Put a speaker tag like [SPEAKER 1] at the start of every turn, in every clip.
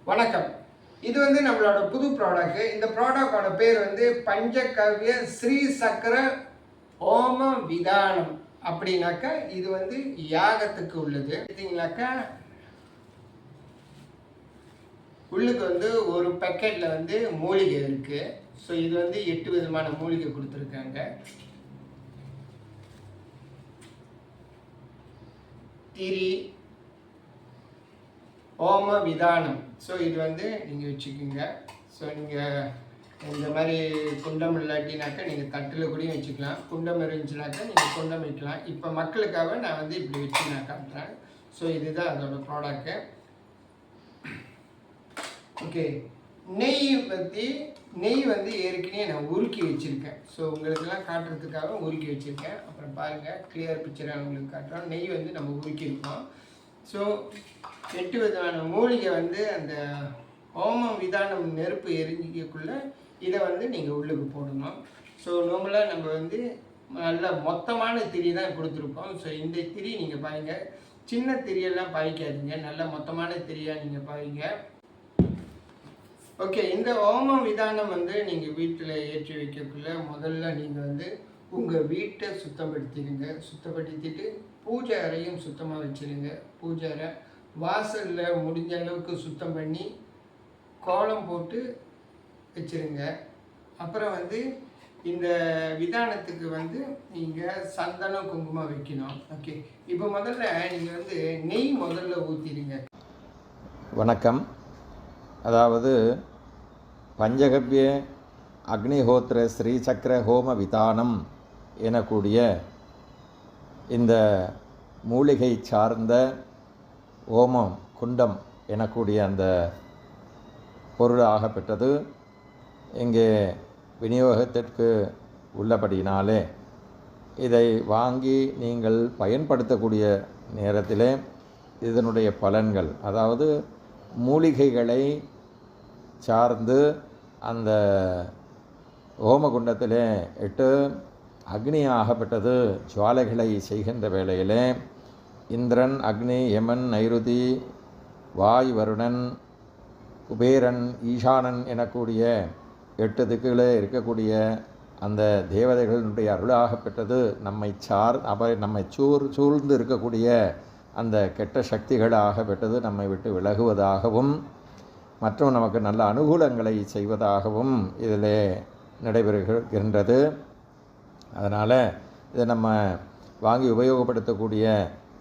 [SPEAKER 1] வணக்கம். இது நம்மளோட புது ப்ராடக்ட். இந்த ப்ராடக்டோட பேர் பஞ்சகவ்ய ஸ்ரீ சக்கர ஓம விதானம். அப்படின்னாக்கா இது யாகத்துக்கு உள்ளது. பார்த்தீங்கன்னாக்கா உள்ளுக்கு ஒரு பேக்கெட்ல மூலிகை இருக்கு. ஸோ இது 8 விதமான மூலிகை கொடுத்துருக்காங்க. திரி, ஓம விதானம். ஸோ இது நீங்கள் வச்சுக்கோங்க. ஸோ நீங்கள் இந்த மாதிரி குண்டம் இல்லாட்டினாக்கா நீங்கள் தட்டில் கூட வச்சுக்கலாம். குண்டம் இருந்துச்சுனாக்கா நீங்கள் குண்டம் வைக்கலாம். இப்போ மக்களுக்காக நான் இப்படி வச்சு நான் காட்டுறேன். ஸோ இதுதான் அதோட ப்ராடக்ட்டு. ஓகே, நெய் ஏற்கனவே நான் உருக்கி வச்சுருக்கேன். ஸோ உங்களுக்கெல்லாம் காட்டுறதுக்காக உருக்கி வச்சுருக்கேன். அப்புறம் பாருங்கள், கிளியர் பிக்சராக உங்களுக்கு காட்டுறோம். நெய் நம்ம உருக்கியிருக்கோம். ஸோ 8 விதமான மூலிகை அந்த ஓமம் விதானம் நெருப்பு எரிஞ்சிக்கக்குள்ளே இதை நீங்கள் உள்ளுக்கு போடணும். ஸோ நார்மலாக நம்ம நல்ல மொத்தமான திரி தான் கொடுத்துருக்கோம். ஸோ இந்த திரி நீங்கள் பாருங்க, சின்ன திரியெல்லாம் பாய்க்காதீங்க, நல்ல மொத்தமான திரியாக நீங்கள் பாருங்க. ஓகே, இந்த ஓமம் விதானம் நீங்கள் வீட்டில் ஏற்றி வைக்கக்குள்ள முதல்ல நீங்கள் உங்கள் வீட்டை சுத்தப்படுத்திடுங்க. சுத்தப்படுத்திட்டு பூஜை அறையும் சுத்தமாக வச்சுருங்க. பூஜை அறை வாசலில் முடிஞ்ச அளவுக்கு சுத்தம் பண்ணி கோலம் போட்டு வச்சுருங்க. அப்புறம் இந்த விதானத்துக்கு நீங்கள் சந்தனம் குங்குமம் வைக்கணும். ஓகே, இப்போ முதல்ல நீங்கள் நெய் முதல்ல ஊற்றிடுங்க.
[SPEAKER 2] வணக்கம். அதாவது பஞ்சகவ்ய அக்னிஹோத்திர ஸ்ரீசக்கர ஹோம விதானம் எனக்கூடிய இந்த மூலிகை சார்ந்த ஓமம் குண்டம் எனக்கூடிய அந்த பொருளாக பெற்றது இங்கே விநியோகத்திற்கு உள்ளபடியினாலே இதை வாங்கி நீங்கள் பயன்படுத்தக்கூடிய நேரத்திலே இதனுடைய பலன்கள், அதாவது மூலிகைகளை சார்ந்து அந்த ஹோமகுண்டத்திலே இட்டு அக்னியாகப்பட்டது ஜுவாலைகளை செய்கின்ற வேளையிலே இந்திரன், அக்னி, யமன், நைருதி, வாய், வருணன், குபேரன், ஈசானன் எனக்கூடிய 8 திக்குகளே இருக்கக்கூடிய அந்த தேவதைகளினுடைய அருளாகப்பட்டது நம்மை சூழ்ந்து இருக்கக்கூடிய அந்த கெட்ட சக்திகளாகப்பட்டது நம்மை விட்டு விலகுவதாகவும் மற்றும் நமக்கு நல்ல அனுகூலங்களை செய்வதாகவும் இதில் நடைபெறுகின்றது. அதனால் இதை நம்ம வாங்கி உபயோகப்படுத்தக்கூடிய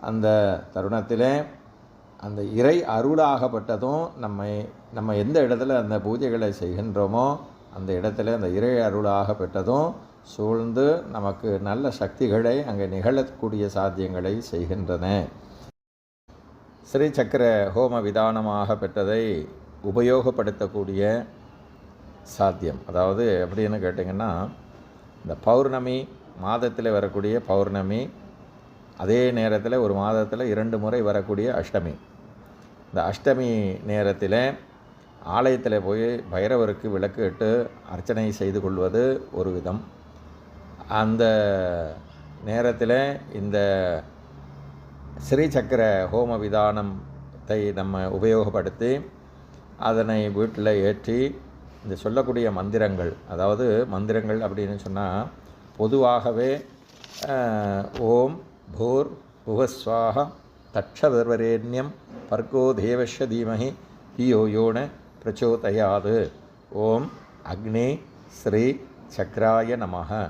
[SPEAKER 2] அந்த தருணத்திலே அந்த இறை அருளாகப்பட்டதும் நம்ம எந்த இடத்துல அந்த பூஜைகளை செய்கின்றோமோ அந்த இடத்துல அந்த இறை அருளாகப்பட்டதும் சூழ்ந்து நமக்கு நல்ல சக்திகளை அங்கே நிகழக்கூடிய சாத்தியங்களை செய்கின்றன. ஸ்ரீ சக்கர ஹோம விதானமாக பெற்றதை உபயோகப்படுத்தக்கூடிய சாத்தியம், அதாவது எப்படின்னு கேட்டிங்கன்னா, இந்த பௌர்ணமி மாதத்தில் வரக்கூடிய பௌர்ணமி, அதே நேரத்தில் ஒரு மாதத்தில் 2 முறை வரக்கூடிய அஷ்டமி. இந்த அஷ்டமி நேரத்தில் ஆலயத்தில் போய் பைரவருக்கு விளக்கு இட்டு அர்ச்சனை செய்து கொள்வது ஒரு விதம். அந்த நேரத்தில் இந்த ஸ்ரீசக்கர ஹோம விதானத்தை நம்ம உபயோகப்படுத்தி அதனை வீட்டில் ஏற்றி இந்த சொல்லக்கூடிய மந்திரங்கள், அதாவது மந்திரங்கள் அப்படின்னு சொன்னால் பொதுவாகவே ஓம் பூர் புவஸ்வாஹ தட்சவர்வரேண்யம் பர்கோ தேவஸ்ய தீமஹி தியோ யோன பிரச்சோதயாது. ஓம் அக்னி ஸ்ரீ சக்கராய நமஹ.